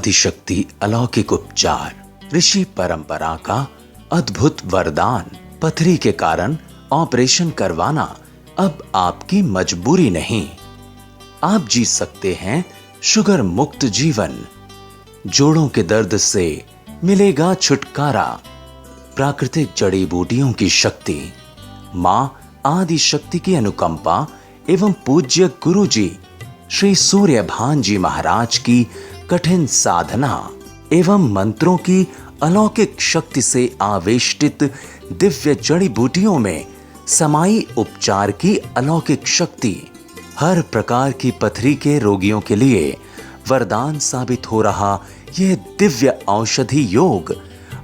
आदिशक्ति अलौकिक उपचार, ऋषि परंपरा का अद्भुत वरदान। पथरी के कारण ऑपरेशन करवाना अब आपकी मजबूरी नहीं। आप जी सकते हैं शुगर मुक्त जीवन। जोड़ों के दर्द से मिलेगा छुटकारा। प्राकृतिक जड़ी बूटियों की शक्ति, मां आदि शक्ति की अनुकंपा एवं पूज्य गुरु जी श्री सूर्यभान जी महाराज की कठिन साधना एवं मंत्रों की अलौकिक शक्ति से आवेष्टित दिव्य जड़ी बूटियों में समाई उपचार की अलौकिक शक्ति हर प्रकार की पथरी के रोगियों के लिए वरदान साबित हो रहा यह दिव्य औषधि योग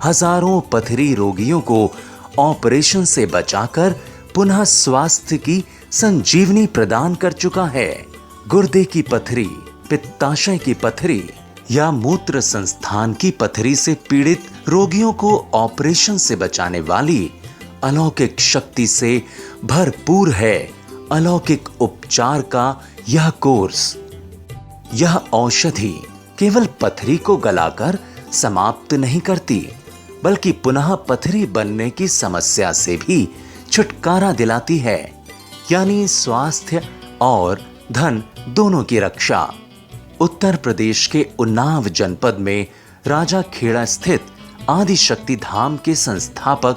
हजारों पथरी रोगियों को ऑपरेशन से बचाकर पुनः स्वास्थ्य की संजीवनी प्रदान कर चुका है। गुर्दे की पथरी, पित्ताशय की पथरी या मूत्र संस्थान की पथरी से पीड़ित रोगियों को ऑपरेशन से बचाने वाली अलौकिक शक्ति से भरपूर है अलौकिक उपचार का यह कोर्स। यह औषधि केवल पथरी को गलाकर समाप्त नहीं करती, बल्कि पुनः पथरी बनने की समस्या से भी छुटकारा दिलाती है, यानी स्वास्थ्य और धन दोनों की रक्षा। उत्तर प्रदेश के उन्नाव जनपद में राजा खेड़ा स्थित आदिशक्ति धाम के संस्थापक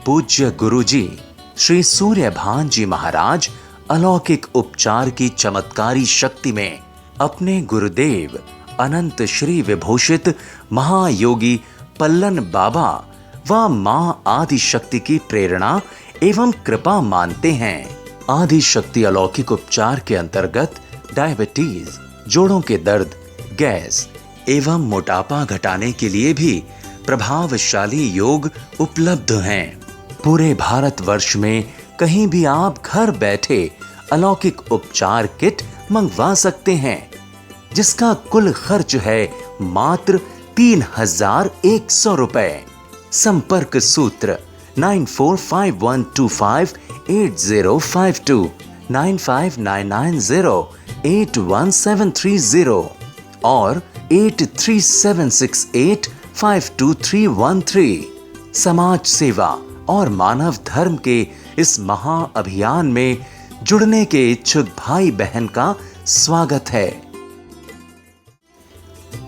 पूज्य गुरुजी श्री सूर्यभान जी महाराज अलौकिक उपचार की चमत्कारी शक्ति में अपने गुरुदेव अनंत श्री विभूषित महायोगी पल्लन बाबा व मां आदिशक्ति की प्रेरणा एवं कृपा मानते हैं। आदिशक्ति अलौकिक उपचार के अंतर्गत डायबिटीज, जोड़ों के दर्द, गैस एवं मोटापा घटाने के लिए भी प्रभावशाली योग उपलब्ध हैं। पूरे भारतवर्ष में कहीं भी आप घर बैठे अलौकिक उपचार किट मंगवा सकते हैं, जिसका कुल खर्च है मात्र 3,100 रुपए। संपर्क सूत्र 9451258052, 9599081730 और 8376852313। समाज सेवा और मानव धर्म के इस महा अभियान में जुड़ने के इच्छुक भाई बहन का स्वागत है।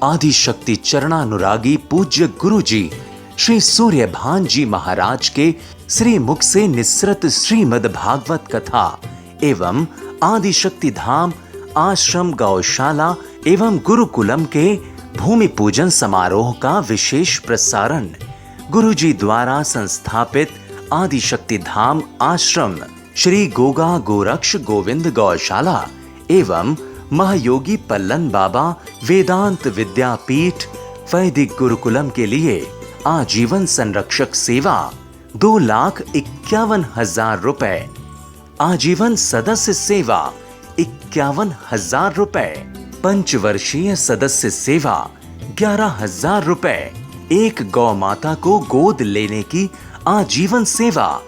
आदिशक्ति चरणानुरागी पूज्य गुरु जी श्री सूर्यभान जी महाराज के श्री मुख से निसृत श्रीमद् भागवत कथा एवं आदिशक्ति धाम आश्रम गौशाला एवं गुरुकुलम के भूमि पूजन समारोह का विशेष प्रसारण गुरु जी द्वारा संस्थापित आदिशक्ति धाम आश्रम श्री गोगा गोरक्ष गोविंद गौशाला एवं महायोगी पल्लन बाबा वेदांत विद्यापीठ वैदिक गुरुकुलम के लिए आजीवन संरक्षक सेवा 2,51,000 रुपए, आजीवन सदस्य सेवा 51,000 रुपए, पंचवर्षीय सदस्य सेवा 11,000 रुपए, एक गौ माता को गोद लेने की आजीवन सेवा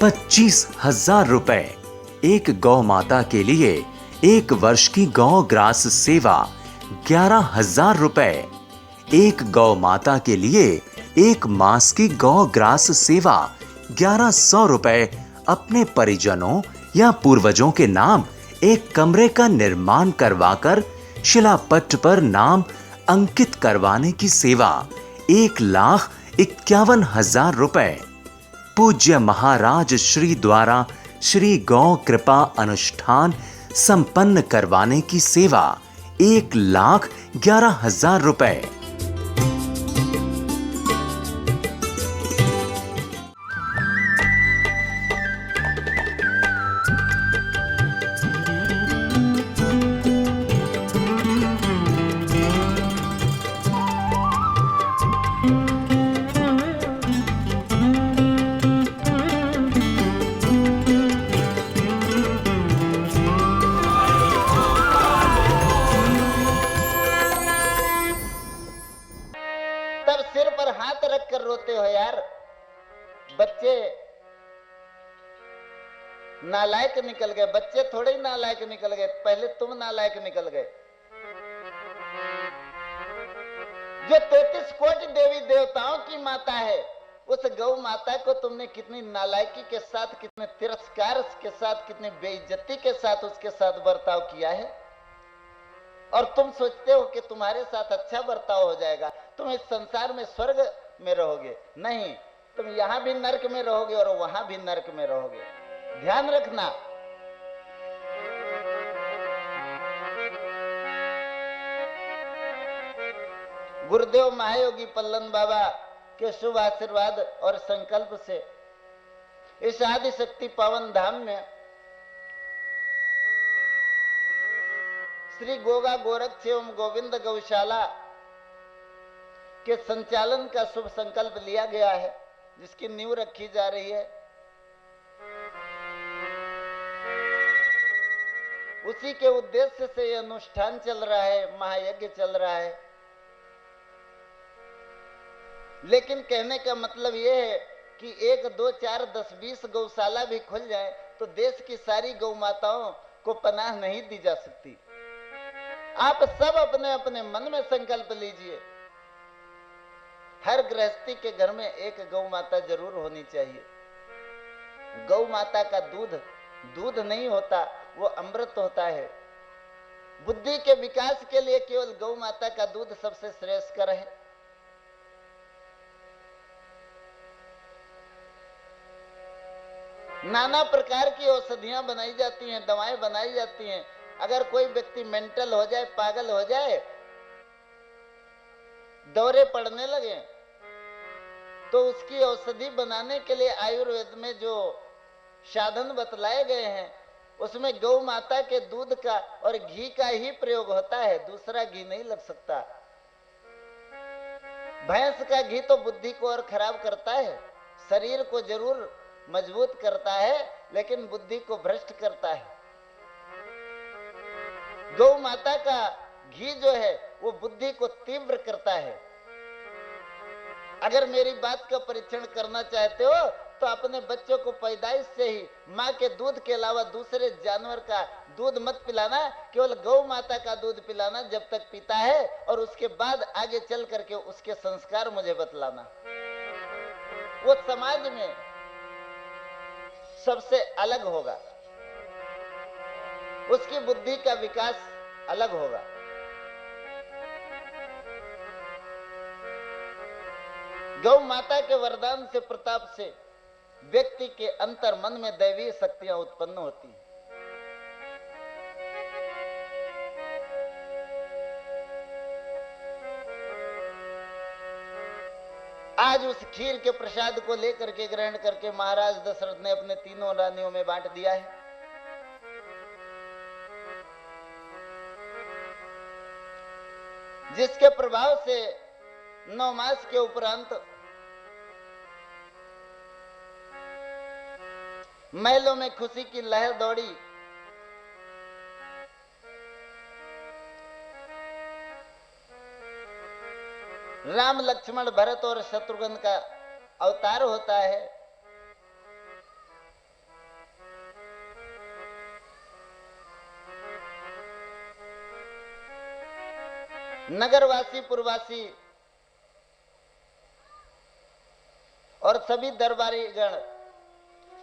25,000 रुपए, एक गौ माता के लिए 1 वर्ष की गौ ग्रास सेवा 11,000 रुपए, एक गौ माता के लिए 1 मास की गौ ग्रास सेवा 1,100 रुपए अपने परिजनों या पूर्वजों के नाम एक कमरे का निर्माण करवाकर शिलापट्ट पर नाम अंकित करवाने की सेवा 1,51,000 रुपए, पूज्य महाराज श्री द्वारा श्री गौ कृपा अनुष्ठान संपन्न करवाने की सेवा 1,11,000 रुपए। सिर पर हाथ रख कर रोते हो यार। बच्चे नालायक निकल गए, बच्चे थोड़े ही नालायक निकल गए, पहले तुम नालायक निकल गए। जो 33 कोटि देवी देवताओं की माता है, उस गौ माता को तुमने कितनी नालायकी के साथ, कितने तिरस्कार के साथ, कितनी बेइज्जती के साथ उसके साथ बर्ताव किया है। और तुम सोचते हो कि तुम्हारे साथ अच्छा बर्ताव हो जाएगा, तुम इस संसार में स्वर्ग में रहोगे। नहीं, तुम यहां भी नरक में रहोगे और वहां भी नरक में रहोगे। ध्यान रखना। गुरुदेव महायोगी पल्लन बाबा के शुभ आशीर्वाद और संकल्प से इस आदि शक्ति पावन धाम में श्री गोगा गोरक्ष एवं गोविंद गौशाला के संचालन का शुभ संकल्प लिया गया है, जिसकी नींव रखी जा रही है। उसी के उद्देश्य से यह अनुष्ठान चल रहा है, महायज्ञ चल रहा है। लेकिन कहने का मतलब यह है कि 1, 2, 4, 10, 20 गौशाला भी खुल जाए तो देश की सारी गौ माताओं को पनाह नहीं दी जा सकती। आप सब अपने अपने मन में संकल्प लीजिए, हर गृहस्थी के घर में एक गौ माता जरूर होनी चाहिए। गौ माता का दूध दूध नहीं होता, वो अमृत होता है। बुद्धि के विकास के लिए केवल गौ माता का दूध सबसे श्रेष्ठकर है। नाना प्रकार की औषधियां बनाई जाती हैं, दवाएं बनाई जाती हैं। अगर कोई व्यक्ति मेंटल हो जाए, पागल हो जाए, दौरे पड़ने लगे, तो उसकी औषधि बनाने के लिए आयुर्वेद में जो साधन बतलाए गए हैं, उसमें गौ माता के दूध का और घी का ही प्रयोग होता है, दूसरा घी नहीं लग सकता। भैंस का घी तो बुद्धि को और खराब करता है, शरीर को जरूर मजबूत करता है, लेकिन बुद्धि को भ्रष्ट करता है। गौ माता का घी जो है वो बुद्धि को तीव्र करता है। अगर मेरी बात का परीक्षण करना चाहते हो तो अपने बच्चों को पैदाइश से ही माँ के दूध के अलावा दूसरे जानवर का दूध मत पिलाना, केवल गौ माता का दूध पिलाना जब तक पीता है, और उसके बाद आगे चल करके उसके संस्कार मुझे बतलाना। वो समाज में सबसे अलग होगा, उसकी बुद्धि का विकास अलग होगा। गौ माता के वरदान से, प्रताप से व्यक्ति के अंतर मन में दैवीय शक्तियां उत्पन्न होती हैं। आज उस खीर के प्रसाद को लेकर के ग्रहण करके महाराज दशरथ ने अपने तीनों रानियों में बांट दिया है। जिसके प्रभाव से 9 मास के उपरांत महलों में खुशी की लहर दौड़ी। राम, लक्ष्मण, भरत और शत्रुघ्न का अवतार होता है। नगरवासी, पुरवासी और सभी दरबारी गण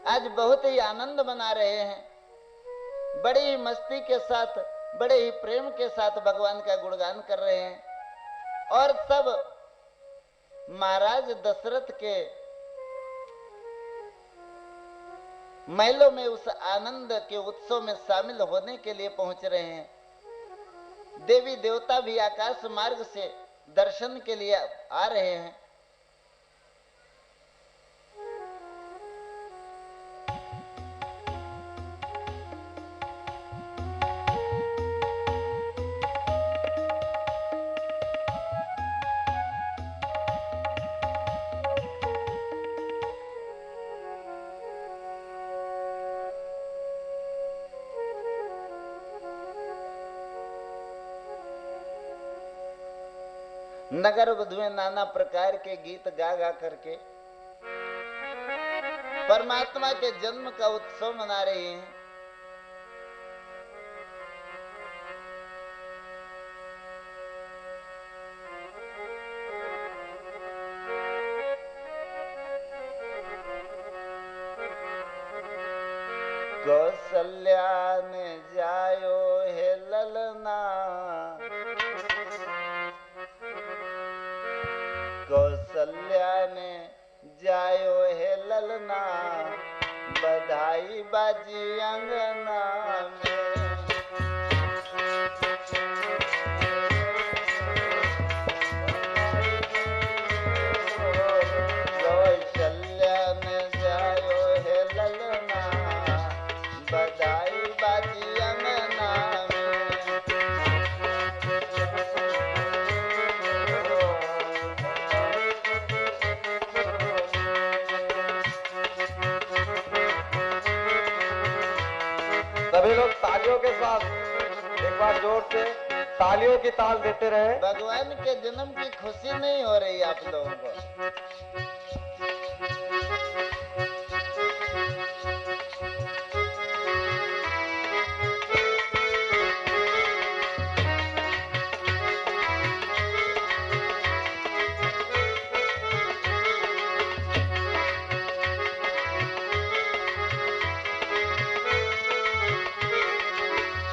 आज बहुत ही आनंद मना रहे हैं। बड़ी ही मस्ती के साथ, बड़े ही प्रेम के साथ भगवान का गुणगान कर रहे हैं। और सब महाराज दशरथ के महलों में उस आनंद के उत्सव में शामिल होने के लिए पहुंच रहे हैं। देवी देवता भी आकाश मार्ग से दर्शन के लिए आ रहे हैं। नगर वधुएं नाना प्रकार के गीत गा गा करके परमात्मा के जन्म का उत्सव मना रही हैं। कौशल्या ने जायो है ललना, कौशल्या ने जायो है ललना, बधाई बाजी अंगना में। कौशल्या ने जायो है ललना, बधाई बाजी अंगना में। सभी लोग तालियों के साथ एक बार जोर से तालियों की ताल देते रहे। भगवान के जन्म की खुशी नहीं हो रही आप लोगों को?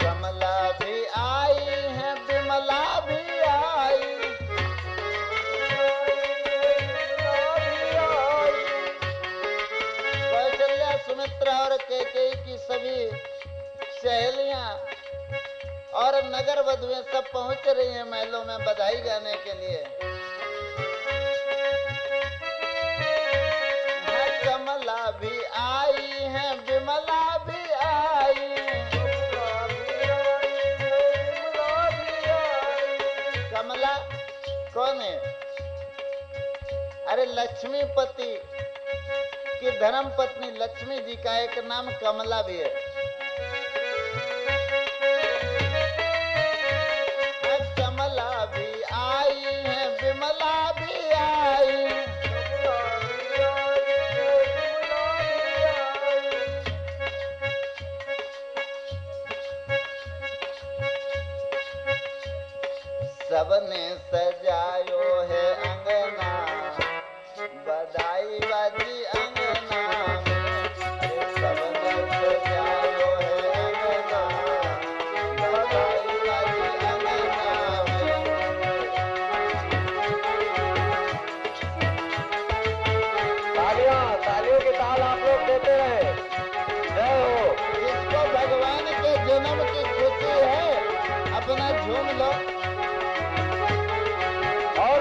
कमला भी आई है, विमला भी आई, कौशल्या, सुमित्रा और कैकेयी की सभी सहेलियां और नगर वधुएं सब पहुंच रही हैं महलों में बधाई गाने के लिए। कमला भी आई है, विमला भी आई, कमला कौन है? अरे लक्ष्मीपति की धर्म पत्नी लक्ष्मी जी का एक नाम कमला भी है। कमला भी आई है, विमला भी आई, सबने सजायो है अंगना, बधाई बाजी अंगना में। सबने सजायो है अंगना, बधाई बाजी अंगना में। तालियों की ताल आप लोग देते रहे। जय हो। जिसको भगवान के जन्म की खुशी है अपना झूम लो। और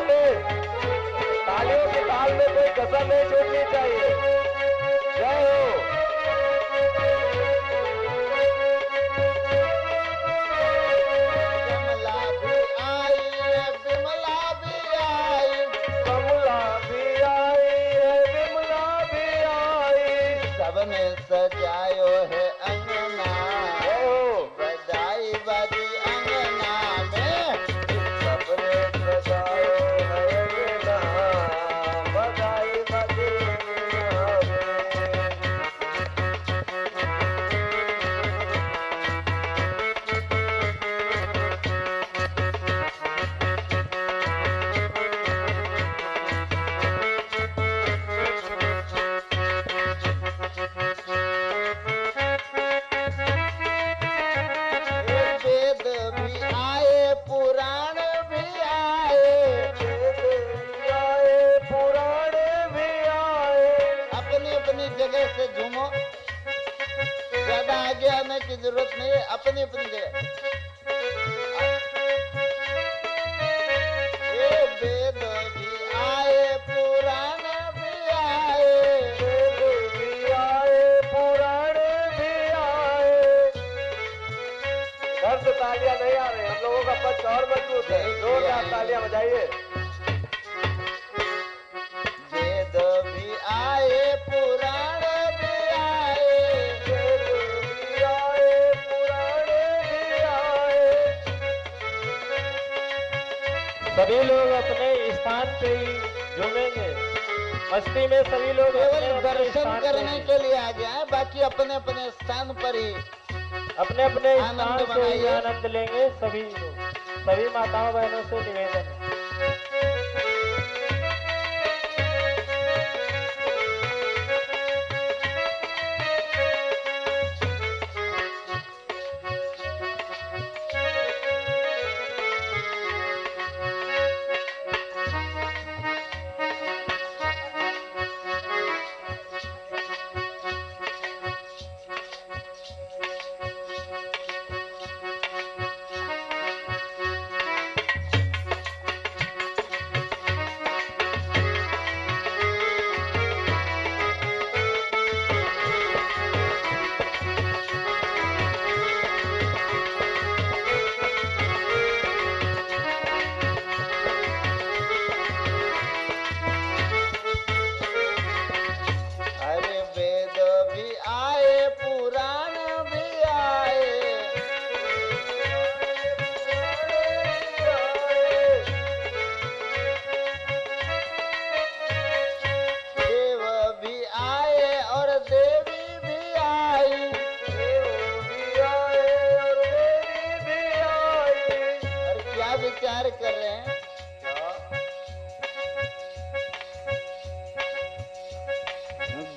तालियों की ताल में कोई कसर नहीं छूटनी चाहिए। जय हो। कमला भी आई है, विमला भी आई, कमला भी आई है, विमला भी आई, सबने सजायो है अंगना, जय हो। बधाई बाजी अंगना में। सबने सजायो है अंगना, बधाई बाजी अंगना में। वेद भी आए, पुराण भी आए, पुराण भी आए। अपनी अपनी जगह से झूमो, ज्यादा आगे आने की जरूरत नहीं है, अपनी अपनी जगह। ये वेद भी आए, पुराण भी आए, भी आए, पुराण भी आए। घर से तालियां नहीं आ रही, हम लोगों का पक्ष और मजबूत है। जोरदार तालियां बजाइए। वेद भी आए, पुराण भी आए, भी आए, पुराण भी आए। सभी लोग अपने स्थान पे ही झूमेंगे। मस्ती में सभी लोग केवल दर्शन करने के लिए आ गए हैं, बाकी अपने अपने स्थान पर ही अपने अपने आनंद स्थान से ही मनाइए। आनंद लेंगे सभी लोग। सभी माताओं बहनों से निवेदन है।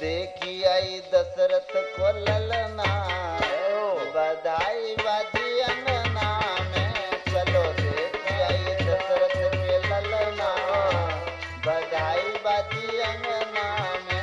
देखी आई दशरथ को ललना, बधाई बाजी अंगना में। चलो देखी आई दशरथ के ललना, बधाई बाजी अंगना में।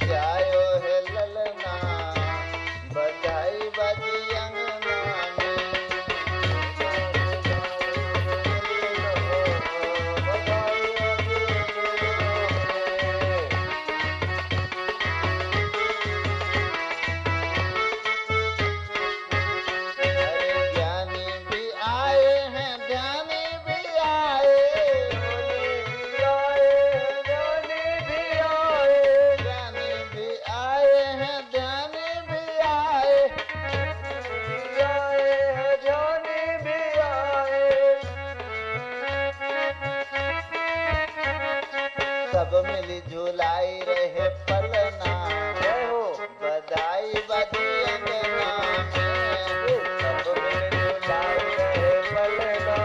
जायो है ललना, बधाई बाजी अंगना में। अरे ज्ञानी भी आए हैं, ध्यानी भी आए, ज्ञानी भी आए हैं, ध्यानी भी आए। सब मिली झुलाई रहे पलना, बधाई बाजी अंगना में। सब मिली झुलाई रहे पलना,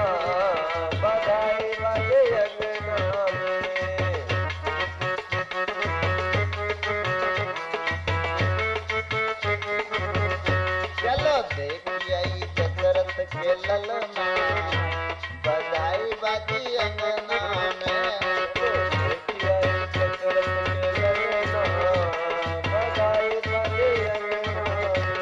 बधाई बाजी अंगना में। चलो देखी आई दशरथ के ललना, बधाई बाजी अंगना में। देखी आई दशरथ के ललना, बधाई बाजी अंगना में।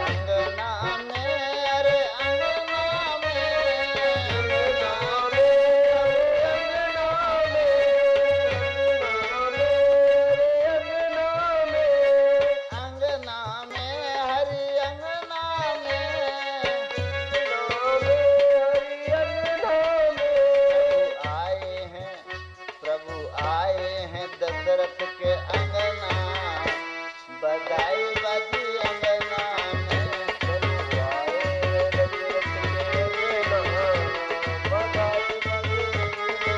अंगना में, अरे अंगना में, अंगना में, हरि अंगना में। प्रभु आए हैं दशरथ के अंगना, बधाई बाजी अंगना में। प्रभु आए हैं दशरथ के अंगना, बधाई बाजी अंगना में।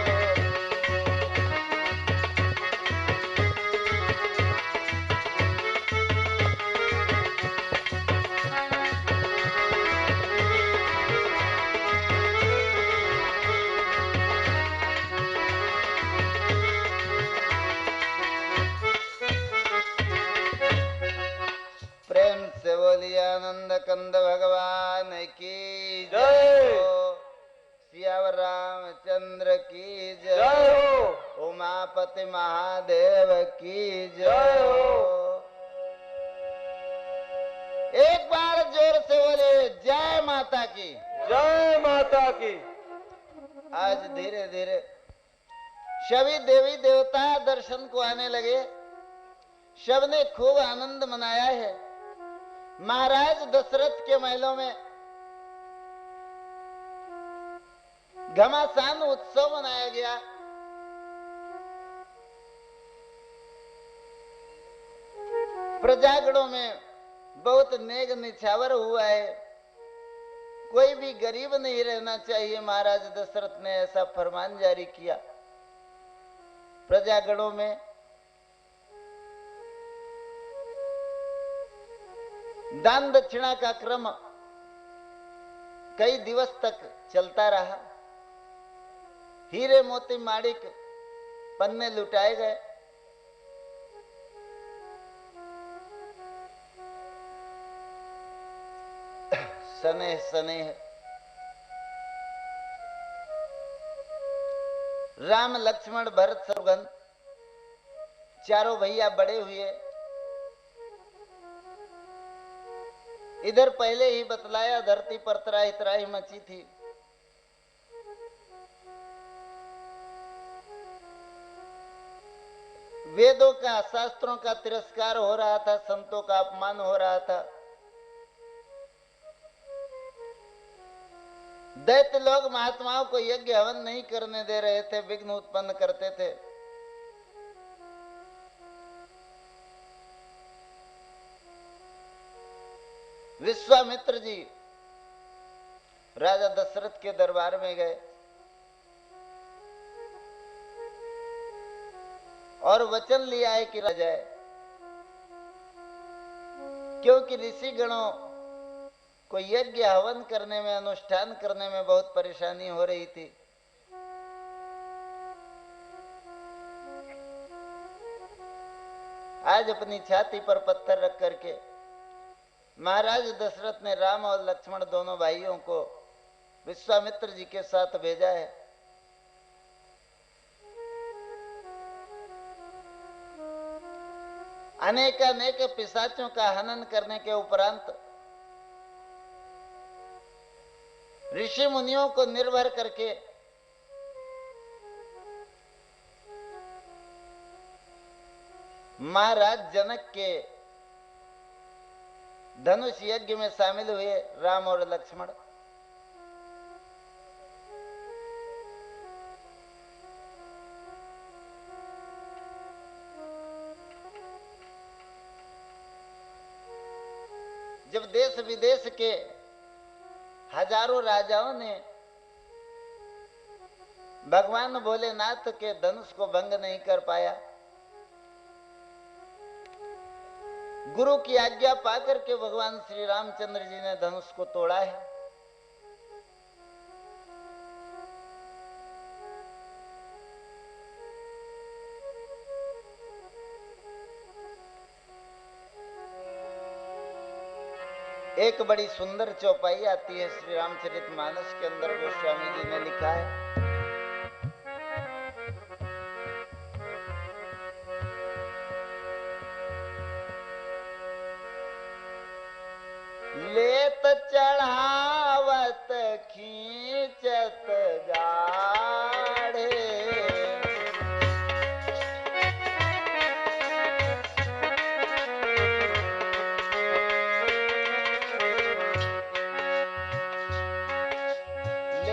प्रेम से बोलिए आनंद कंद भगवान की जय हो। सियावर रामचंद्र की जय हो। उमापति महादेव की जय हो। एक बार जोर से बोले जय माता की। जय माता की। आज धीरे धीरे सभी देवी देवता दर्शन को आने लगे। सबने खूब आनंद मनाया है। महाराज दशरथ के महलों में घमासान उत्सव मनाया गया। प्रजागणों में बहुत नेक निछावर हुआ है। कोई भी गरीब नहीं रहना चाहिए। महाराज दशरथ ने ऐसा फरमान जारी किया। प्रजागणों में दान दक्षिणा का क्रम कई दिवस तक चलता रहा। हीरे मोती माणिक पन्ने लुटाए गए। स्नेह स्नेह राम लक्ष्मण भरत शत्रुघ्न चारों भैया बड़े हुए। इधर पहले ही बतलाया धरती पर त्राही त्राही मची थी। वेदों का शास्त्रों का तिरस्कार हो रहा था, संतों का अपमान हो रहा था। दैत्य लोग महात्माओं को यज्ञ हवन नहीं करने दे रहे थे, विघ्न उत्पन्न करते थे। विश्वामित्र जी राजा दशरथ के दरबार में गए और वचन लिया है कि राजा, क्योंकि ऋषि गणों को यज्ञ हवन करने में, अनुष्ठान करने में बहुत परेशानी हो रही थी। आज अपनी छाती पर पत्थर रख करके महाराज दशरथ ने राम और लक्ष्मण दोनों भाइयों को विश्वामित्र जी के साथ भेजा है। अनेक पिशाचों का हनन करने के उपरांत ऋषि मुनियों को निर्भर करके महाराज जनक के धनुष यज्ञ में शामिल हुए राम और लक्ष्मण। जब देश विदेश के हजारों राजाओं ने भगवान भोलेनाथ के धनुष को भंग नहीं कर पाया, गुरु की आज्ञा पाकर के भगवान श्री रामचंद्र जी ने धनुष को तोड़ा है। एक बड़ी सुंदर चौपाई आती है श्री रामचरितमानस के अंदर, गोस्वामी जी ने लिखा है, लेत चढ़ावत खींचत गाढ़े,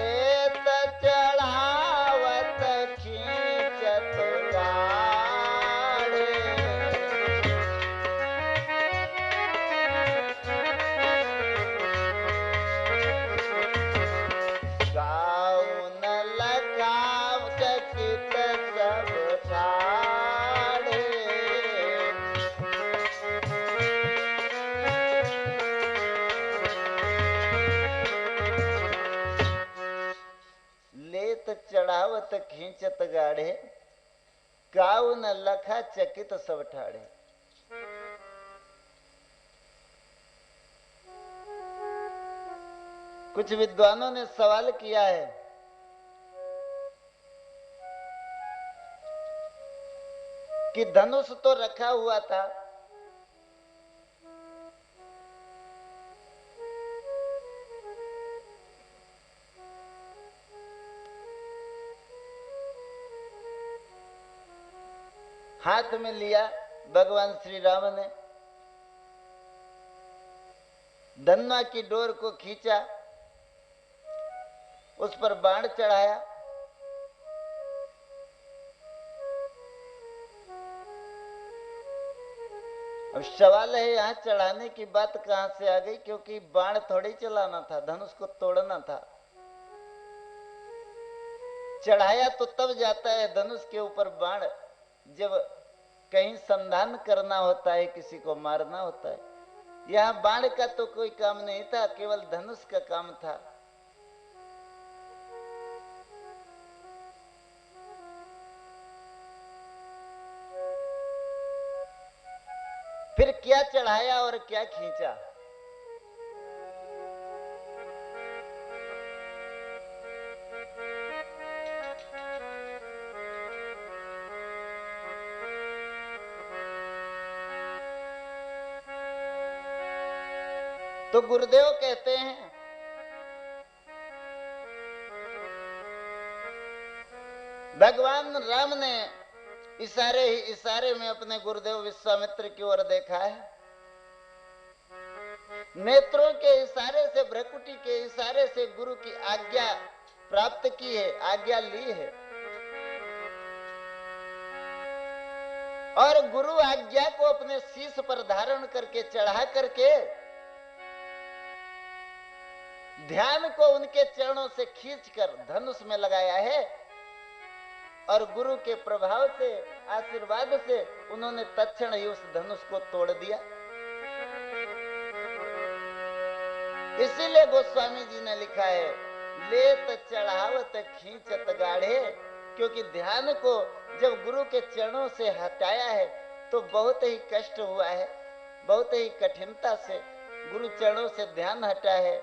लेत चढ़ावत खींचत गाढ़े, गाउन लगाव चकित सब ठाढ़े, लेत चढ़ावत खींचत गाढ़े, गाउन लखा चकित सब ठाढ़े। कुछ विद्वानों ने सवाल किया है कि धनुष तो रखा हुआ था, हाथ में लिया भगवान श्री राम ने, धनुआ की डोर को खींचा, उस पर बाण चढ़ाया, अब सवाल है यहां चढ़ाने की बात कहां से आ गई, क्योंकि बाण थोड़ी चलाना था, धनुष को तोड़ना था। चढ़ाया तो तब जाता है धनुष के ऊपर बाण जब कहीं संधान करना होता है, किसी को मारना होता है। यहां बाण का तो कोई काम नहीं था, केवल धनुष का काम था। फिर क्या चढ़ाया और क्या खींचा? तो गुरुदेव कहते हैं भगवान राम ने इशारे ही इशारे में अपने गुरुदेव विश्वामित्र की ओर देखा है, नेत्रों के इशारे से, भ्रकुटी के इशारे से गुरु की आज्ञा प्राप्त की है, आज्ञा ली है। और गुरु आज्ञा को अपने शीश पर धारण करके, चढ़ा करके ध्यान को उनके चरणों से खींचकर धनुष में लगाया है। और गुरु के प्रभाव से, आशीर्वाद से उन्होंने तत्क्षण ही उस धनुष को तोड़ दिया। इसीलिए गोस्वामी जी ने लिखा है, लेत चढ़ावत खींचत गाढ़े, क्योंकि ध्यान को जब गुरु के चरणों से हटाया है तो बहुत ही कष्ट हुआ है, बहुत ही कठिनता से गुरु चरणों से ध्यान हटा है।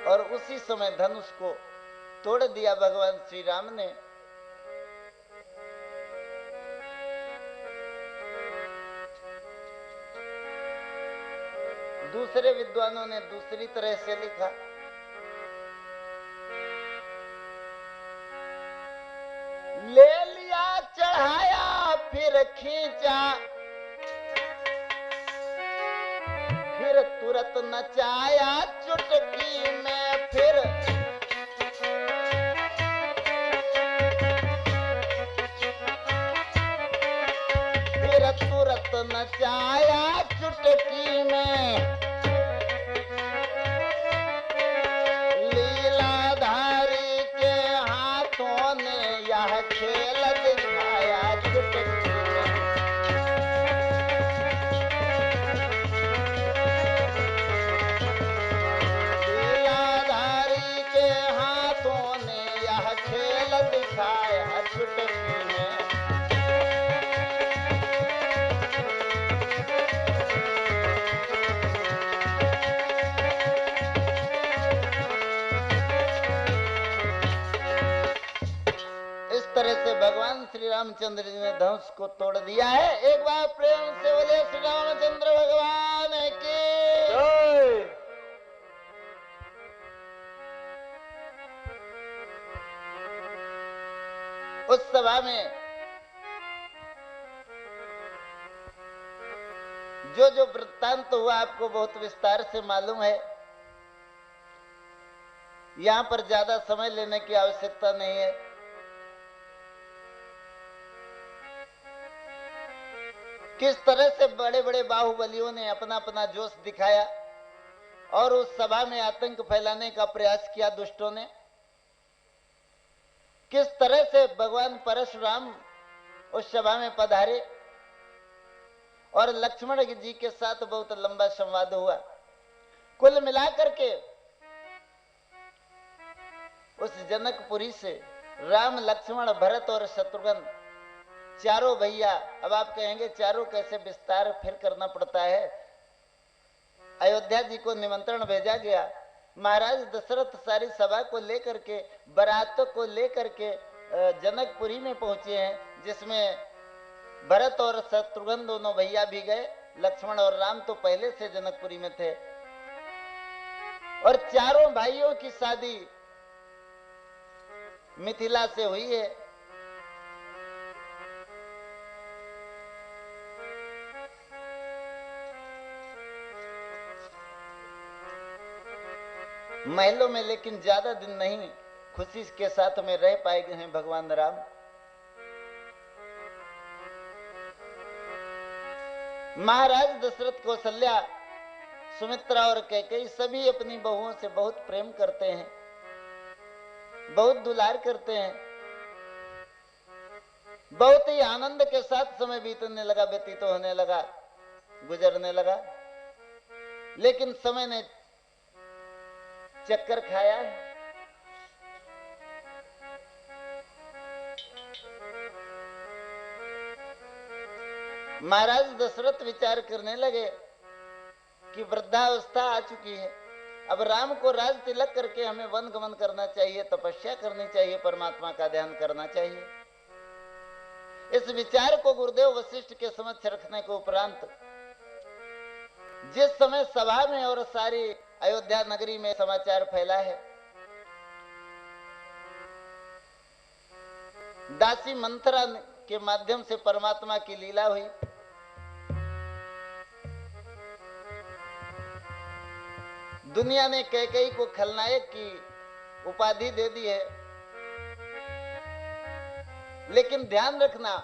और उसी समय धनुष को तोड़ दिया भगवान श्री राम ने। दूसरे विद्वानों ने दूसरी तरह से लिखा, ले लिया चढ़ाया फिर खींचा, फिर तुरंत नचाया चुटकी में, फिर तुरंत नचाया चुटकी में, लीलाधारी के हाथों ने यह खेल दिखाया चुटकी में। लीलाधारी के हाथों ने यह खेल दिखाया चुटकी में। से भगवान श्री रामचंद्र जी ने धनुष को तोड़ दिया है। एक बार प्रेम से बोले श्री रामचंद्र भगवान की जय। उस सभा में जो वृत्तांत हुआ आपको बहुत विस्तार से मालूम है, यहां पर ज्यादा समय लेने की आवश्यकता नहीं है। किस तरह से बड़े बड़े बाहुबलियों ने अपना अपना जोश दिखाया और उस सभा में आतंक फैलाने का प्रयास किया दुष्टों ने। किस तरह से भगवान परशुराम उस सभा में पधारे और लक्ष्मण जी के साथ बहुत लंबा संवाद हुआ। कुल मिलाकर के उस जनकपुरी से राम, लक्ष्मण, भरत और शत्रुघ्न चारों भैया, अब आप कहेंगे चारों कैसे, विस्तार फिर करना पड़ता है। अयोध्या जी को निमंत्रण भेजा गया, महाराज दशरथ सारी सभा को लेकर के, बारात को लेकर के जनकपुरी में पहुंचे हैं, जिसमें भरत और शत्रुघ्न दोनों भैया भी गए। लक्ष्मण और राम तो पहले से जनकपुरी में थे। और चारों भाइयों की शादी मिथिला से हुई है। महलों में लेकिन ज्यादा दिन नहीं खुशी के साथ में रह पाए गए हैं भगवान राम। महाराज दशरथ, कौशल्या, सुमित्रा और कैकेयी सभी अपनी बहुओं से बहुत प्रेम करते हैं, बहुत दुलार करते हैं। बहुत ही आनंद के साथ समय बीतने लगा, व्यतीत होने लगा, गुजरने लगा। लेकिन समय ने चक्कर खाया है। महाराज दशरथ विचार करने लगे कि वृद्धावस्था आ चुकी है, अब राम को राज तिलक करके हमें वन गमन करना चाहिए, तपस्या करनी चाहिए, परमात्मा का ध्यान करना चाहिए। इस विचार को गुरुदेव वशिष्ठ के समक्ष रखने के उपरांत जिस समय सभा में और सारी अयोध्या नगरी में समाचार फैला है, दासी मंथरा के माध्यम से परमात्मा की लीला हुई। दुनिया ने कैकेयी को खलनायक की उपाधि दे दी है, लेकिन ध्यान रखना,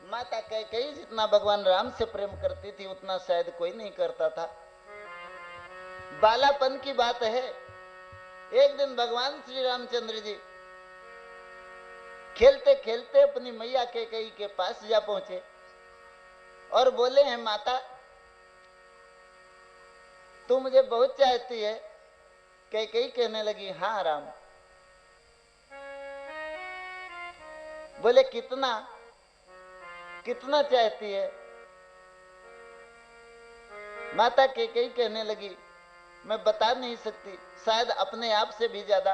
माता कैकेयी जितना भगवान राम से प्रेम करती थी उतना शायद कोई नहीं करता था। बालापन की बात है। एक दिन भगवान श्री रामचंद्र जी खेलते खेलते अपनी मैया कैकेयी के पास जा पहुंचे और बोले हैं, माता तू मुझे बहुत चाहती है। कैकेयी कहने लगी, हाँ राम। बोले, कितना कितना चाहती है? माता कैकेयी कहने लगी, मैं बता नहीं सकती, शायद अपने आप से भी ज्यादा,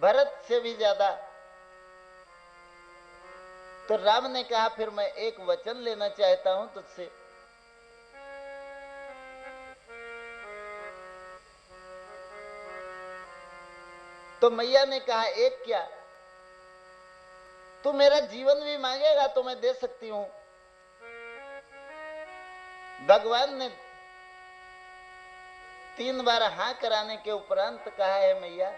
भरत से भी ज्यादा। तो राम ने कहा, फिर मैं एक वचन लेना चाहता हूं तुझसे। तो मैया ने कहा, एक क्या? तू मेरा जीवन भी मांगेगा तो मैं दे सकती हूं। भगवान ने 3 बार हां कराने के उपरांत कहा है, मैया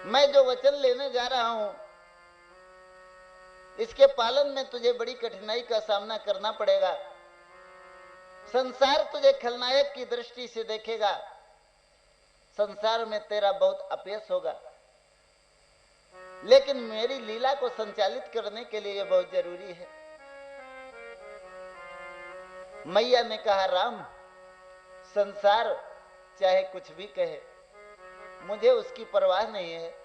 मैं जो वचन लेने जा रहा हूं इसके पालन में तुझे बड़ी कठिनाई का सामना करना पड़ेगा। संसार तुझे खलनायक की दृष्टि से देखेगा, संसार में तेरा बहुत अपयश होगा, लेकिन मेरी लीला को संचालित करने के लिए यह बहुत जरूरी है। मैया ने कहा, राम संसार चाहे कुछ भी कहे, मुझे उसकी परवाह नहीं है।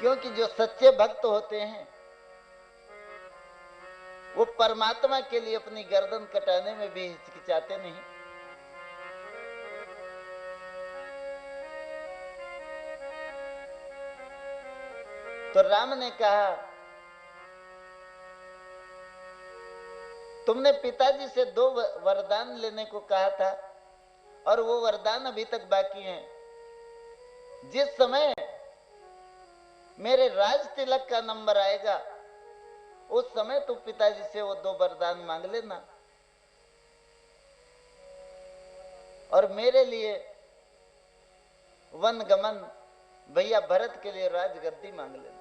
क्योंकि जो सच्चे भक्त होते हैं वो परमात्मा के लिए अपनी गर्दन कटाने में भी हिचकिचाते नहीं। तो राम ने कहा, तुमने पिताजी से 2 वरदान लेने को कहा था और वो वरदान अभी तक बाकी हैं। जिस समय मेरे राज तिलक का नंबर आएगा उस समय तू पिताजी से वो 2 वरदान मांग लेना और मेरे लिए वन गमन, भैया भरत के लिए राजगद्दी मांग लेना।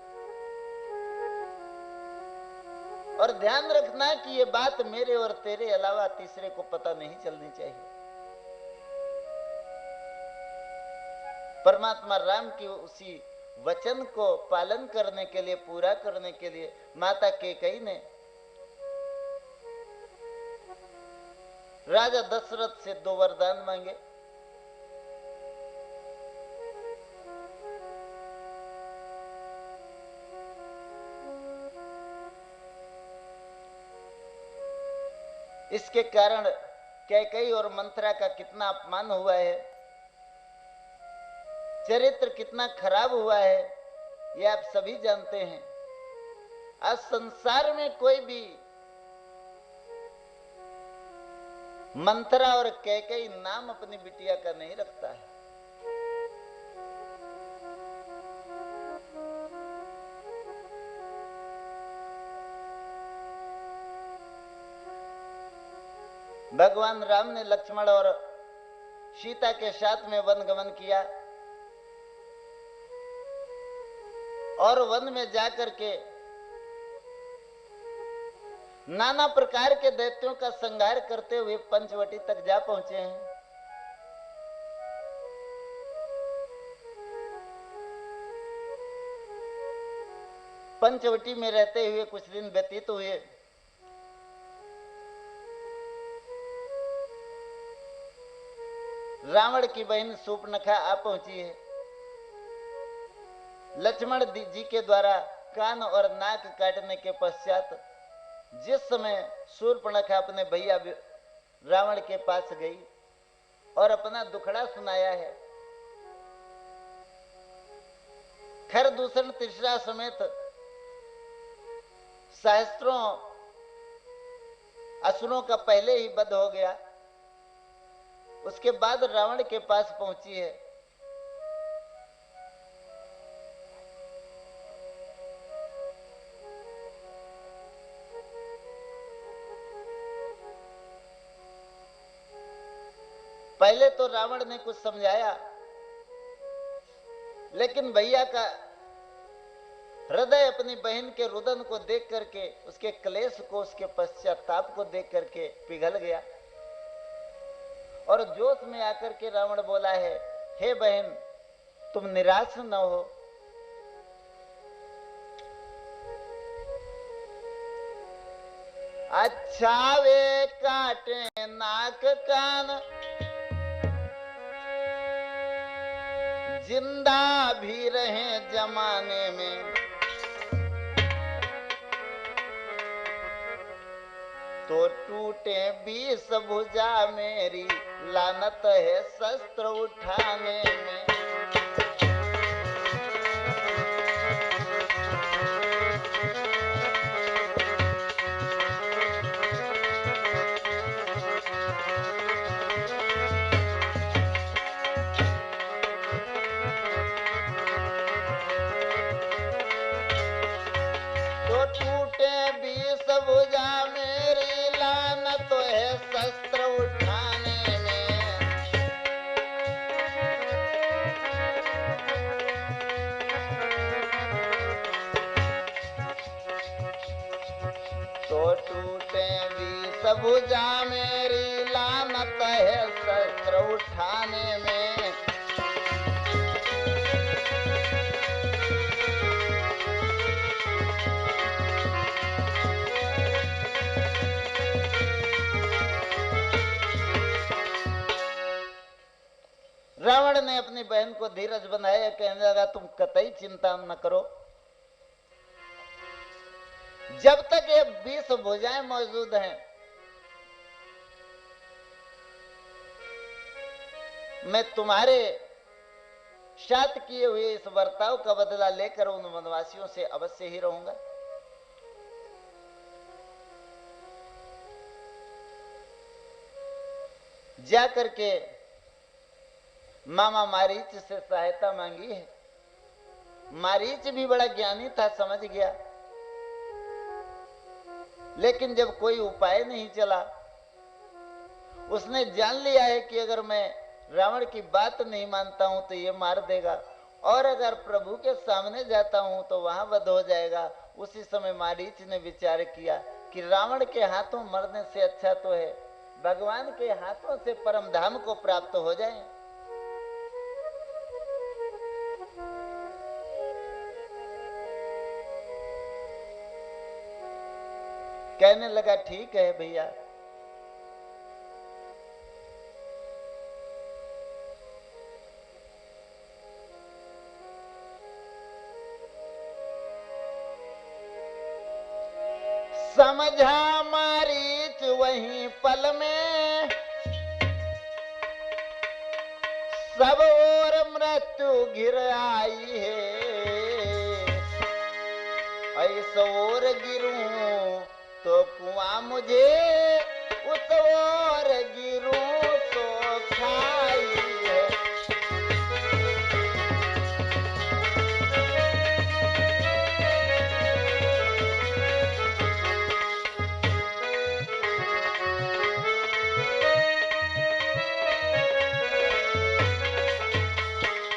और ध्यान रखना कि ये बात मेरे और तेरे अलावा तीसरे को पता नहीं चलनी चाहिए। परमात्मा राम की उसी वचन को पालन करने के लिए, पूरा करने के लिए माता कैकेयी ने राजा दशरथ से 2 वरदान मांगे। इसके कारण कैकेयी और मंथरा का कितना अपमान हुआ है, चरित्र कितना खराब हुआ है, ये आप सभी जानते हैं। आज संसार में कोई भी मंथरा और कैकेयी नाम अपनी बिटिया का नहीं रखता है। भगवान राम ने लक्ष्मण और सीता के साथ में वन गमन किया और वन में जाकर के नाना प्रकार के दैत्यों का संहार करते हुए पंचवटी तक जा पहुंचे हैं। पंचवटी में रहते हुए कुछ दिन व्यतीत हुए। रावण की बहन शूर्पणखा आ पहुंची है। लक्ष्मण जी के द्वारा कान और नाक काटने के पश्चात जिस समय शूर्पणखा अपने भैया रावण के पास गई और अपना दुखड़ा सुनाया है, खर दूषण तीसरा समेत सहस्त्रों असुरों का पहले ही वध हो गया। उसके बाद रावण के पास पहुंची है। पहले तो रावण ने कुछ समझाया, लेकिन भैया का हृदय अपनी बहन के रुदन को देख करके, उसके क्लेश को, उसके पश्चाताप को देख करके पिघल गया और जोश में आकर के रावण बोला है, हे बहन, तुम निराश न हो। अच्छा वे काटे नाक कान, जिंदा भी रहे जमाने में, तो टूटे 20 भुजा मेरी, लानत है शस्त्र उठाने में। तो टूटे 20 भुजा मेरी, लानत है शस्त्र उठाने में। तो टूटे 20 भुजा मेरी, लानत है शस्त्र उठाने में। रावण ने अपनी बहन को धीरज बनाया, कहने लगा, तुम कतई चिंता न करो, जब तक ये 20 भुजाएं मौजूद हैं, मैं तुम्हारे साथ किए हुए इस बर्ताव का बदला लेकर उन वनवासियों से अवश्य ही रहूंगा। जा करके मामा मारीच से सहायता मांगी है। मारीच भी बड़ा ज्ञानी था, समझ गया, लेकिन जब कोई उपाय नहीं चला, उसने जान लिया है कि अगर मैं रावण की बात नहीं मानता हूं तो ये मार देगा, और अगर प्रभु के सामने जाता हूं तो वहां वध हो जाएगा। उसी समय मारीच ने विचार किया कि रावण के हाथों मरने से अच्छा तो है भगवान के हाथों से परम धाम को प्राप्त हो जाए। कहने लगा, ठीक है भैया, समझा मारीच वहीं पल में, सब और मृत्यु घिर आई है। ऐसा और गिरूं तो कुआं मुझे, उस और गिरूं तो खाई है।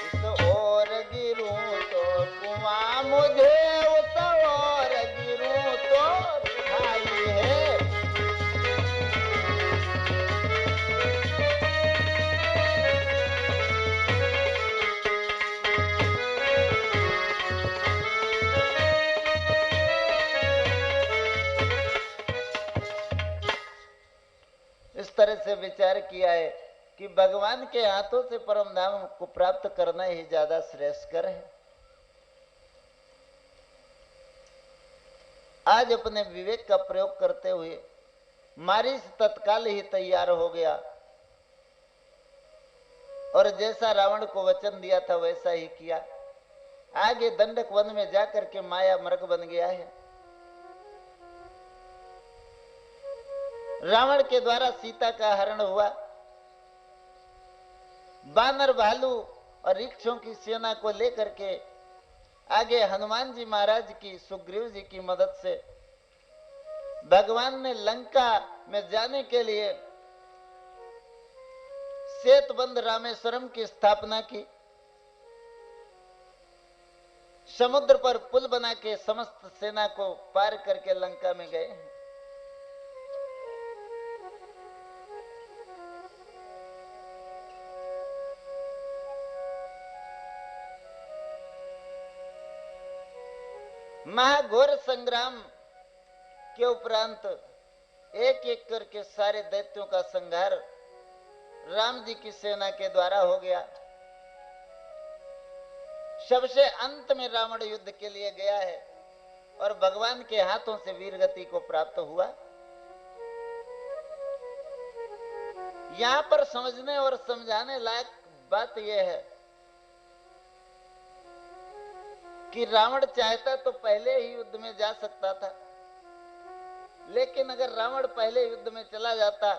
उस और गिरूं तो कुआं मुझे, उस और गिरूं तो खाई है। इस तरह से विचार किया है कि भगवान के हाथों से परम धाम को प्राप्त करना ही ज्यादा श्रेष्ठकर है। आज अपने विवेक का प्रयोग करते हुए मारीच तत्काल ही तैयार हो गया और जैसा रावण को वचन दिया था वैसा ही किया। आगे दंडक वन में जाकर के माया मृग बन गया है। रावण के द्वारा सीता का हरण हुआ। बानर, भालू और रिक्षों की सेना को लेकर के आगे हनुमान जी महाराज की, सुग्रीव जी की मदद से भगवान ने लंका में जाने के लिए सेतुबंध रामेश्वरम की स्थापना की। समुद्र पर पुल बना के समस्त सेना को पार करके लंका में गए। महाघोर संग्राम के उपरांत एक एक करके सारे दैत्यों का संहार राम जी की सेना के द्वारा हो गया। सबसे अंत में रावण युद्ध के लिए गया है और भगवान के हाथों से वीरगति को प्राप्त हुआ। यहां पर समझने और समझाने लायक बात यह है कि रावण चाहता तो पहले ही युद्ध में जा सकता था, लेकिन अगर रावण पहले युद्ध में चला जाता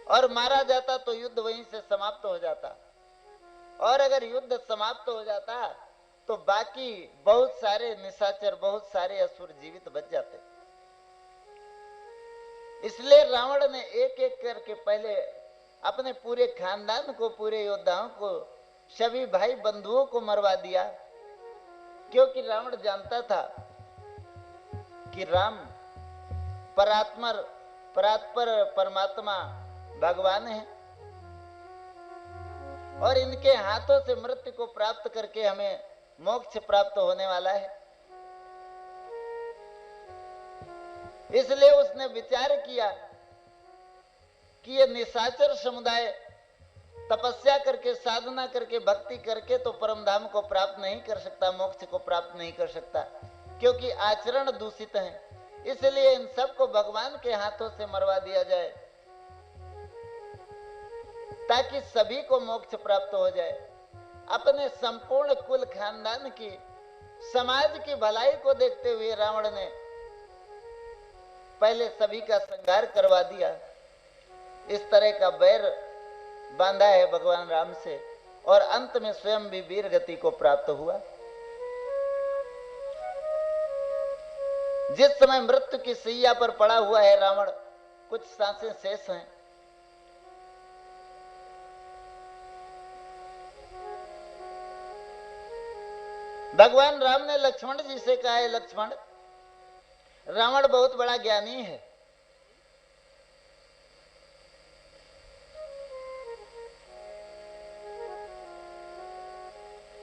और मारा जाता तो युद्ध वहीं से समाप्त हो जाता, और अगर युद्ध समाप्त हो जाता तो बाकी बहुत सारे निशाचर, बहुत सारे असुर जीवित बच जाते। इसलिए रावण ने एक एक करके पहले अपने पूरे खानदान को, पूरे योद्धाओं को, सभी भाई बंधुओं को मरवा दिया, क्योंकि रावण जानता था कि राम परात्पर परमात्मा भगवान है और इनके हाथों से मृत्यु को प्राप्त करके हमें मोक्ष प्राप्त होने वाला है। इसलिए उसने विचार किया कि ये निशाचर समुदाय तपस्या करके, साधना करके, भक्ति करके तो परम धाम को प्राप्त नहीं कर सकता, मोक्ष को प्राप्त नहीं कर सकता, क्योंकि आचरण दूषित है। इसलिए इन सबको भगवान के हाथों से मरवा दिया जाए ताकि सभी को मोक्ष प्राप्त हो जाए। अपने संपूर्ण कुल खानदान की, समाज की भलाई को देखते हुए रावण ने पहले सभी का संहार करवा दिया। इस तरह का बैर बांधा है भगवान राम से और अंत में स्वयं भी वीर गति को प्राप्त हुआ। जिस समय मृत्यु की सैया पर पड़ा हुआ है रावण, कुछ सांसें शेष हैं। भगवान राम ने लक्ष्मण जी से कहा है, लक्ष्मण, रावण बहुत बड़ा ज्ञानी है,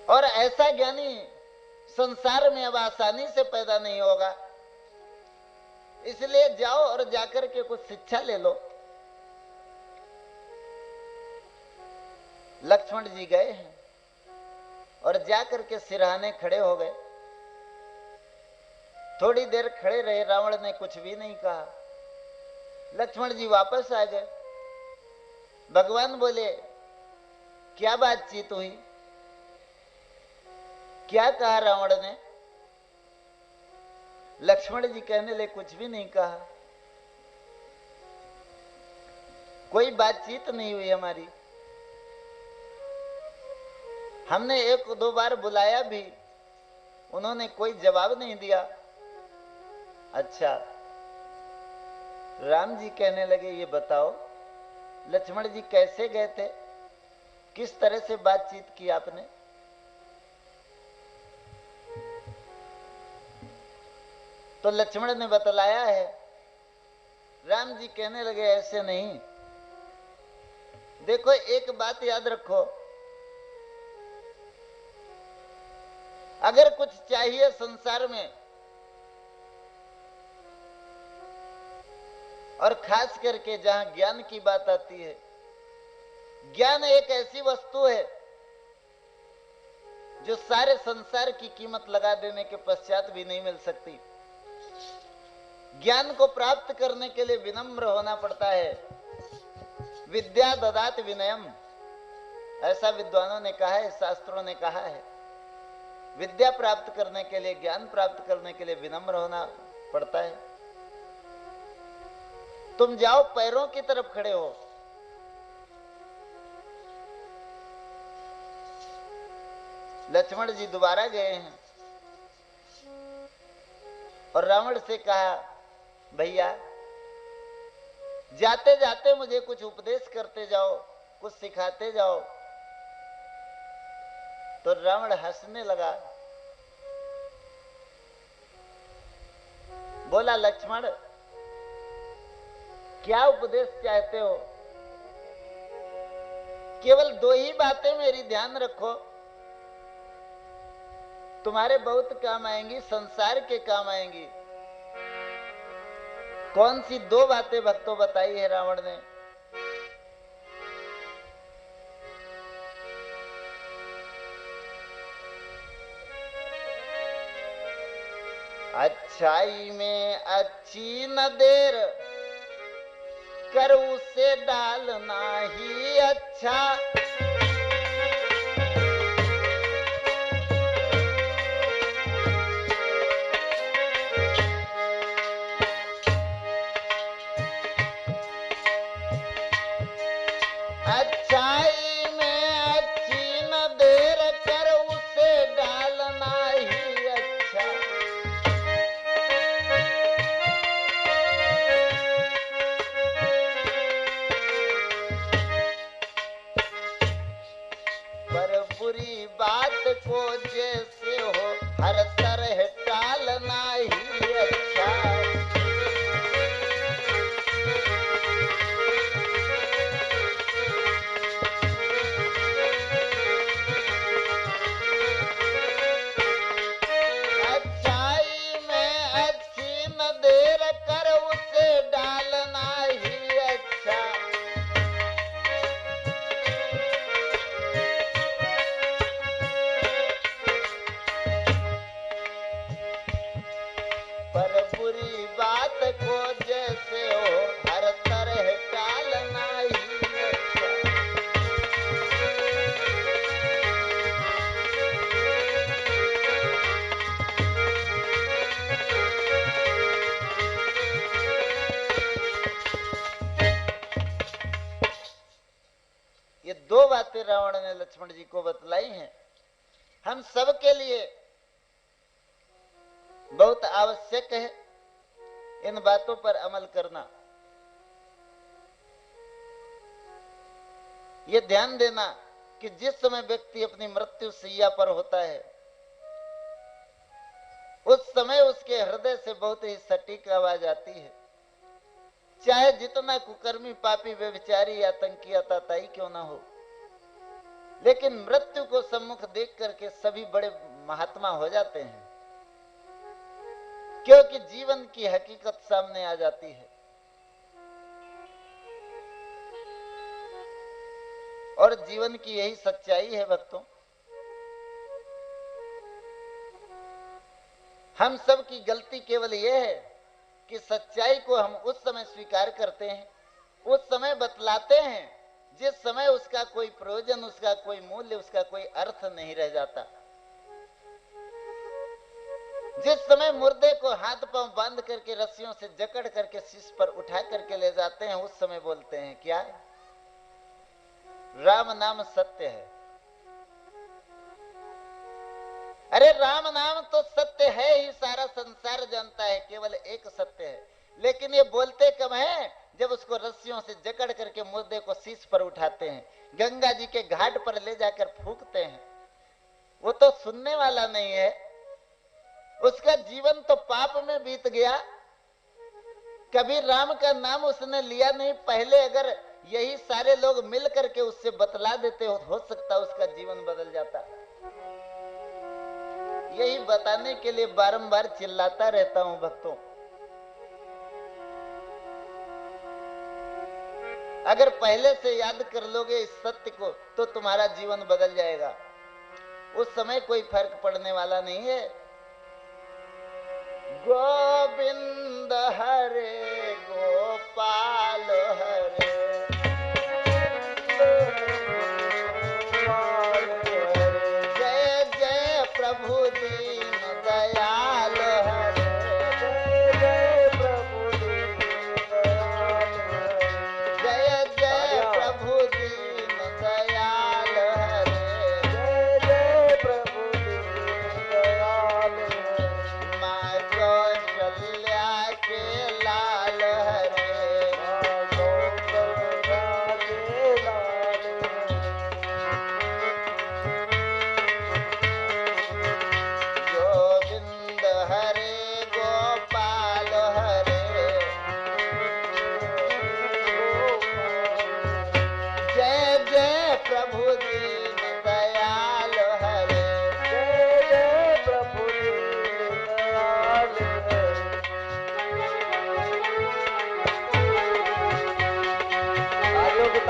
और ऐसा ज्ञानी संसार में अब आसानी से पैदा नहीं होगा। इसलिए जाओ और जाकर के कुछ शिक्षा ले लो। लक्ष्मण जी गए हैं और जाकर के सिरहाने खड़े हो गए। थोड़ी देर खड़े रहे, रावण ने कुछ भी नहीं कहा। लक्ष्मण जी वापस आ गए। भगवान बोले, क्या बातचीत हुई, क्या कहा रावण ने? लक्ष्मण जी कहने लगे, कुछ भी नहीं कहा, कोई बातचीत नहीं हुई हमारी। हमने एक दो बार बुलाया भी, उन्होंने कोई जवाब नहीं दिया। अच्छा, राम जी कहने लगे, ये बताओ लक्ष्मण जी कैसे गए थे, किस तरह से बातचीत की आपने? तो लक्ष्मण ने बतलाया है। राम जी कहने लगे, ऐसे नहीं, देखो एक बात याद रखो, अगर कुछ चाहिए संसार में, और खास करके जहां ज्ञान की बात आती है, ज्ञान एक ऐसी वस्तु है जो सारे संसार की कीमत लगा देने के पश्चात भी नहीं मिल सकती। ज्ञान को प्राप्त करने के लिए विनम्र होना पड़ता है। विद्या ददात विनयम, ऐसा विद्वानों ने कहा है, शास्त्रों ने कहा है। विद्या प्राप्त करने के लिए, ज्ञान प्राप्त करने के लिए विनम्र होना पड़ता है। तुम जाओ, पैरों की तरफ खड़े हो। लक्ष्मण जी दोबारा गए हैं और रावण से कहा, भैया जाते जाते मुझे कुछ उपदेश करते जाओ, कुछ सिखाते जाओ। तो रावण हंसने लगा, बोला, लक्ष्मण क्या उपदेश चाहते हो? केवल 2 ही बातें मेरी ध्यान रखो, तुम्हारे बहुत काम आएंगी, संसार के काम आएंगी। कौन सी 2 बातें भक्तों बताई है रावण ने? अच्छाई में अच्छी न देर कर, उसे डालना ही अच्छा। अच्छाई में अच्छी न देर कर, उसे डालना ही अच्छा। पर बुरी बात को जैसे हो हर तरह टालना ही अच्छा। अच्छाई में अच्छी न देर कर, उसे डालना ही अच्छा। पर बुरी बात को जैसे हो हर तरह टालना ही अच्छा। ये 2 बातें रावण ने लक्ष्मण जी को बतलाई हैं। हम सब के लिए बहुत आवश्यक है इन बातों पर अमल करना। ये ध्यान देना कि जिस समय व्यक्ति अपनी मृत्यु शैया पर होता है, उस समय उसके हृदय से बहुत ही सटीक आवाज आती है। चाहे जितना कुकर्मी, पापी, व्यभिचारी, आतंकी, आताताई क्यों ना हो, लेकिन मृत्यु को सम्मुख देख करके सभी बड़े महात्मा हो जाते हैं, क्योंकि जीवन की हकीकत सामने आ जाती है। और जीवन की यही सच्चाई है भक्तों। हम सब की गलती केवल यह है कि सच्चाई को हम उस समय स्वीकार करते हैं, उस समय बतलाते हैं जिस समय उसका कोई प्रयोजन, उसका कोई मूल्य, उसका कोई अर्थ नहीं रह जाता। जिस समय मुर्दे को हाथ पांव बांध करके रस्सियों से जकड़ करके शीश पर उठा करके ले जाते हैं, उस समय बोलते हैं क्या? राम नाम सत्य है। अरे राम नाम तो सत्य है ही, सारा संसार जानता है, केवल एक सत्य है। लेकिन ये बोलते कब हैं? जब उसको रस्सियों से जकड़ करके मुर्दे को शीश पर उठाते हैं, गंगा जी के घाट पर ले जाकर फूंकते हैं। वो तो सुनने वाला नहीं है, उसका जीवन तो पाप में बीत गया। कभी राम का नाम उसने लिया नहीं। पहले अगर यही सारे लोग मिल करके उससे बतला देते हो सकता उसका जीवन बदल जाता। यही बताने के लिए बारंबार चिल्लाता रहता हूं भक्तों। अगर पहले से याद कर लोगे इस सत्य को तो तुम्हारा जीवन बदल जाएगा। उस समय कोई फर्क पड़ने वाला नहीं है। गोविंद हरे गोपाल हरे, जय जय प्रभु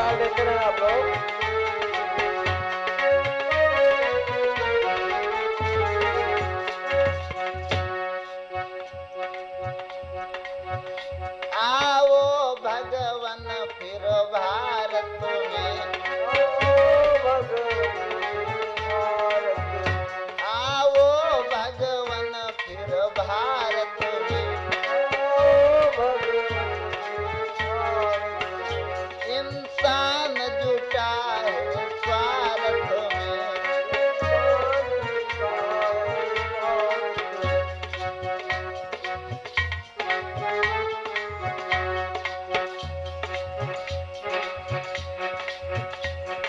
उपचार देते रहे आप लोग। आओ भगवन फिर भारत में, आओ भगवन फिर भारत में, इंसान जुटा है स्वार्थ में,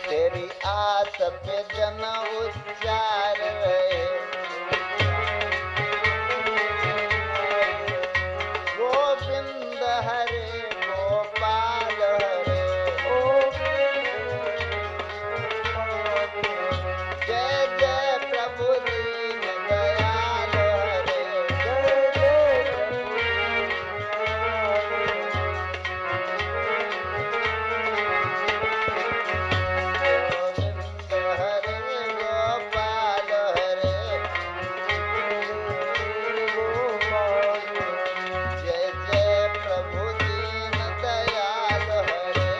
तेरी आस पे जन उच्चार रहे, गोविंद हरे गोपाल हरे, जय जय प्रभु दीन दयाल हरे, गोविंद हरे गोपाल हरे, जय जय प्रभु दीन दयाल हरे।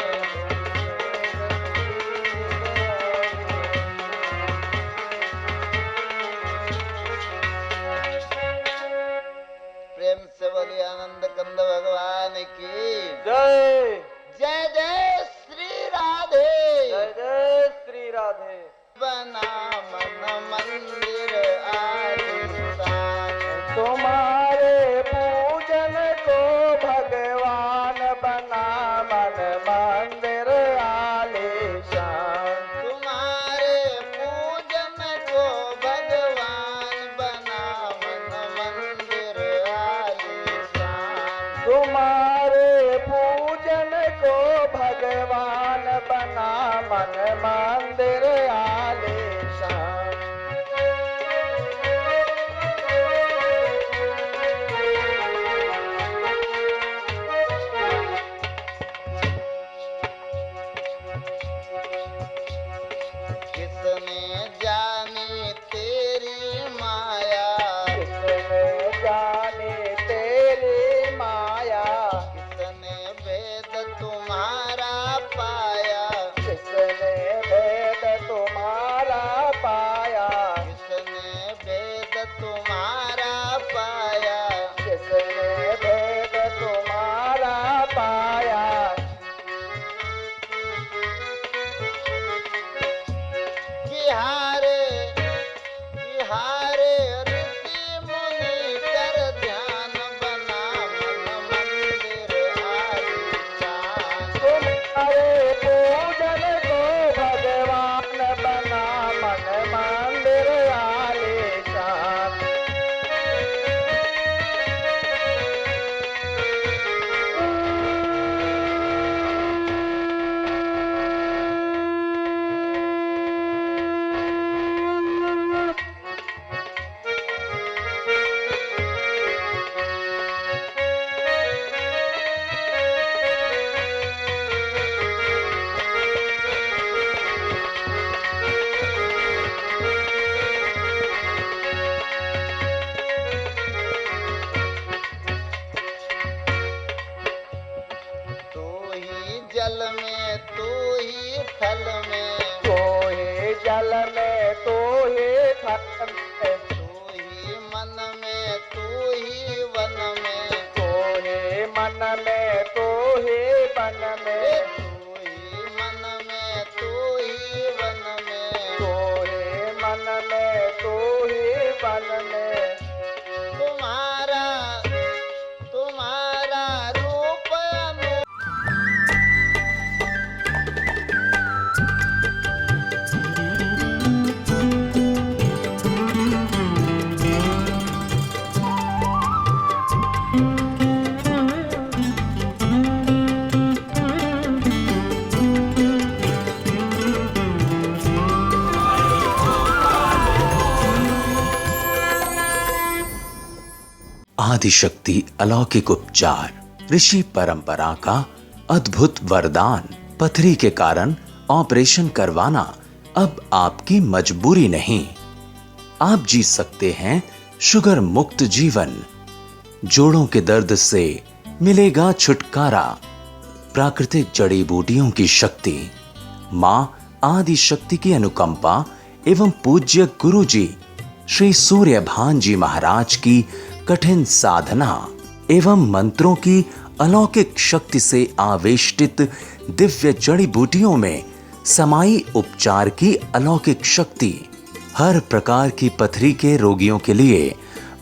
प्रेम से बोलिए आनंद कंद भगवान की जय जय जय श्री राधे। जय जय श्री राधे। बना मन मंदिर आलिशान, तुम्हारे पूजन को भगवान बना मन मंदिर आलीशान, तुम्हारे पूजन को भगवान बना मन मंदिर आलिशान, तुम्हारे पूजन को भगवान बना मन मंदिर आलीशान। किसने जानी तेरी माया, किसने जाने तेरी माया, किसने भेद तुम्हारा पाया, किसने भेद तुम्हारा पाया, किसने भेद तुम्हारा पाया, किसने भेद तुम्हारा पाया, कि हारे ऋषि मुनि कर ध्यान बना मन मंदिर आलिशान, तुम्हारे पूजन को भगवान बना मन मंदिर आलीशान। तू ही जल में तू ही थल में, तू ही जल में तू ही थल में, तू ही मन में तू ही वन में, तू ही मन में तू ही वन में, तू ही मन में तू ही वन में, तू ही मन में तू ही वन में, तुम्हारा तुम्हारा रूप अनु आदिशक्ति अलौकिक उपचार ऋषि परंपरा का अद्भुत वरदान पथरी के कारण ऑपरेशन करवाना अब आपकी मजबूरी नहीं। आप जी सकते हैं शुगर मुक्त जीवन। जोड़ों के दर्द से मिलेगा छुटकारा। प्राकृतिक जड़ी बूटियों की शक्ति, मां आदि शक्ति की अनुकंपा एवं पूज्य गुरु जी श्री सूर्यभान जी महाराज की कठिन साधना एवं मंत्रों की अलौकिक शक्ति से आवेष्टित दिव्य जड़ी बूटियों में समाई उपचार की अलौकिक शक्ति हर प्रकार की पथरी के रोगियों के लिए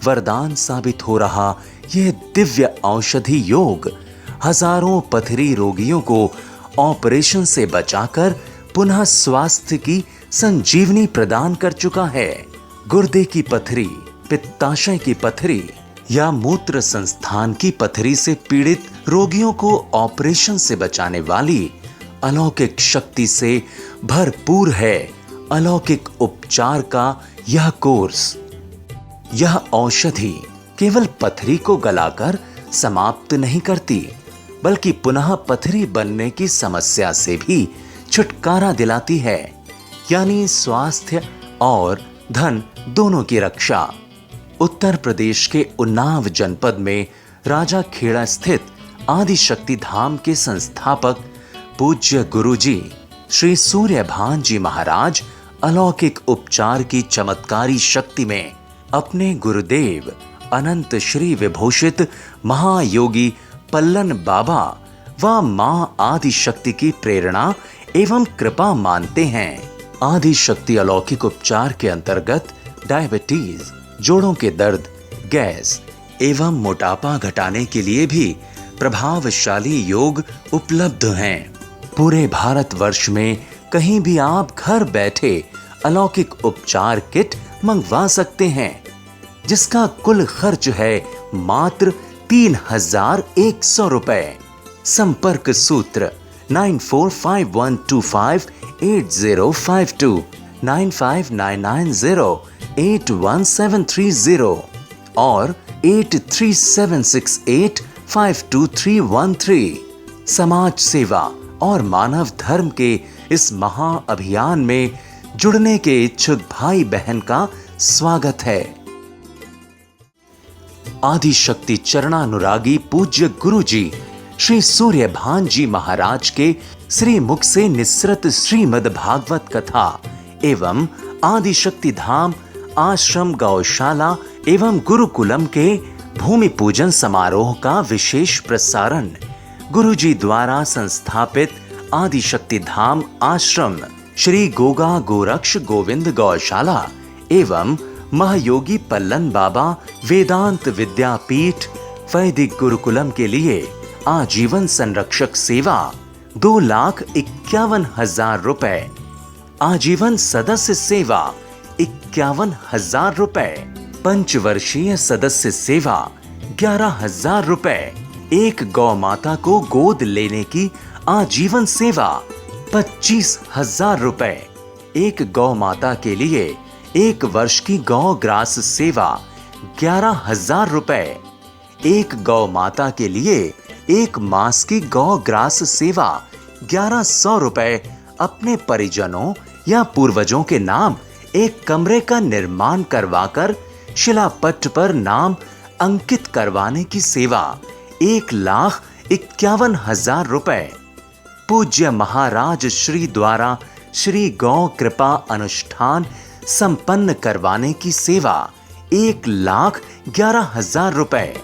वरदान साबित हो रहा यह दिव्य औषधि योग हजारों पथरी रोगियों को ऑपरेशन से बचाकर पुनः स्वास्थ्य की संजीवनी प्रदान कर चुका है। गुर्दे की पथरी, पित्ताशय की पथरी या मूत्र संस्थान की पथरी से पीड़ित रोगियों को ऑपरेशन से बचाने वाली अलौकिक शक्ति से भरपूर है अलौकिक उपचार का यह कोर्स। यह औषधि केवल पथरी को गलाकर समाप्त नहीं करती, बल्कि पुनः पथरी बनने की समस्या से भी छुटकारा दिलाती है, यानी स्वास्थ्य और धन दोनों की रक्षा। उत्तर प्रदेश के उन्नाव जनपद में राजा खेड़ा स्थित आदि शक्ति धाम के संस्थापक पूज्य गुरुजी श्री सूर्यभान जी महाराज अलौकिक उपचार की चमत्कारी शक्ति में अपने गुरुदेव अनंत श्री विभूषित महायोगी पल्लन बाबा व मां आदि शक्ति की प्रेरणा एवं कृपा मानते हैं। आदि शक्ति अलौकिक उपचार के अंतर्गत डायबिटीज, जोड़ों के दर्द, गैस एवं मोटापा घटाने के लिए भी प्रभावशाली योग उपलब्ध हैं। पूरे भारतवर्ष में कहीं भी आप घर बैठे अलौकिक उपचार किट मंगवा सकते हैं, जिसका कुल खर्च है मात्र 3,100 रुपए। संपर्क सूत्र 9451258052 9599081730 और 8376852313। समाज सेवा और मानव धर्म के इस महाअभियान में जुड़ने के इच्छुक भाई बहन का स्वागत है। आदि शक्ति चरणानुरागी पूज्य गुरु जी श्री सूर्यभान जी महाराज के श्री मुख से निसृत श्रीमद् भागवत कथा एवं आदि शक्ति धाम आश्रम गौशाला एवं गुरुकुलम के भूमि पूजन समारोह का विशेष प्रसारण गुरु जी द्वारा संस्थापित आदि शक्ति धाम आश्रम श्री गोगा गोरक्ष गोविंद गौशाला एवं महायोगी पल्लन बाबा वेदांत विद्यापीठ वैदिक गुरुकुलम के लिए आजीवन संरक्षक सेवा 2,51,000 रुपए, आजीवन सदस्य सेवा 51,000 रुपए, पंचवर्षीय सदस्य सेवा 11,000 रुपए, एक गौ माता को गोद लेने की आजीवन सेवा 25,000 रुपए, एक गौ माता के लिए 1 वर्ष की गौ ग्रास सेवा 11,000 रुपए, एक गौ माता के लिए 1 मास की गौ ग्रास सेवा 1,100 रुपए अपने परिजनों या पूर्वजों के नाम एक कमरे का निर्माण करवाकर शिलापट्ट पर नाम अंकित करवाने की सेवा 1,51,000 रुपए, पूज्य महाराज श्री द्वारा श्री गौ कृपा अनुष्ठान संपन्न करवाने की सेवा 1,11,000 रुपए।